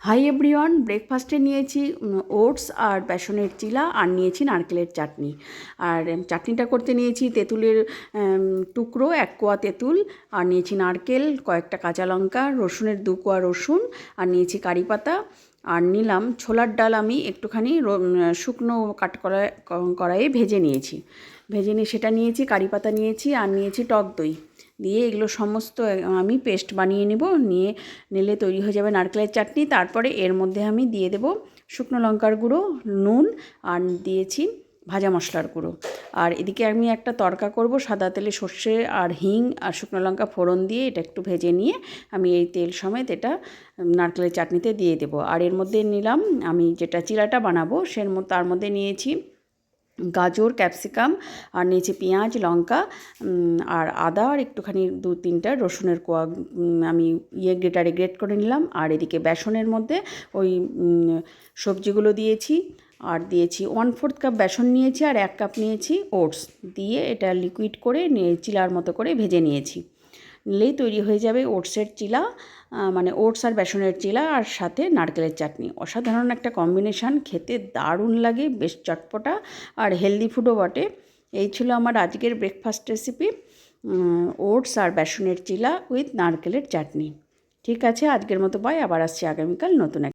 Hi everyone, ব্রেকফাস্টে নিয়েছি oats আর বেসনের চিলা আর নিয়েছি নারকেলের চাটনি। আর চাটনিটা করতে নিয়েছি তেঁতুলের টুকরো 1 কোয়া তেঁতুল, আর নিয়েছি নারকেল, কয়েকটা কাঁচা লঙ্কা, রসুনের 2 কোয়া রসুন, আর নিয়েছি কারি পাতা, আর নিলাম ছোলার ডাল। আমি একটুখানি শুকনো কড়াইয়ে ভেজে নিয়েছি। ভেজে নিয়ে সেটা নিয়েছি, কারি পাতা নিয়েছি, আর নিয়েছি টক দই দিয়ে এগুলো সমস্ত আমি পেস্ট বানিয়ে নেব। নিলে তৈরি হয়ে যাবে নারকেলের চাটনি। তারপরে এর মধ্যে আমি দিয়ে দেব শুকনো লঙ্কার গুঁড়ো, নুন, আর দিয়েছি ভাজা মশলার গুঁড়ো। আর এদিকে আমি একটা তড়কা করব, সাদা তেলে সর্ষে আর হিং আর শুকনো লঙ্কা ফোড়ন দিয়ে এটা একটু ভেজে নিয়ে আমি এই তেল সমেত এটা নারকেলের চাটনিতে দিয়ে দেব। আর এর মধ্যে নিলাম আমি যেটা চিড়াটা বানাবো তার মধ্যে নিয়েছি গাজর, ক্যাপসিকাম, আর নিয়েছি পেঁয়াজ, লঙ্কা, আর আদা, আর একটুখানি 2-3টা রসুনের কোয়া আমি গ্রেটারে গ্রেট করে নিলাম। আর এদিকে বেসনের মধ্যে ওই সবজিগুলো দিয়েছি, আর দিয়েছি 1/4 কাপ বেসন নিয়েছি, আর 1 কাপ নিয়েছি ওটস দিয়ে এটা লিকুইড করে চিলার মতো করে ভেজে নিয়েছি। নিলেই তৈরি হয়ে যাবে ওটসের চিলা, মানে ওটস আর বেসনের চিলা, আর সাথে নারকেলের চাটনি। অসাধারণ একটা কম্বিনেশান, খেতে দারুণ লাগে, বেশ চটপটা আর হেলদি ফুডও বটে। এই ছিল আমার আজকের ব্রেকফাস্ট রেসিপি, ওটস আর বেসনের চিলা উইথ নারকেলের চাটনি। ঠিক আছে, আজকের মতো বাই, আবার আসছি আগামীকাল নতুন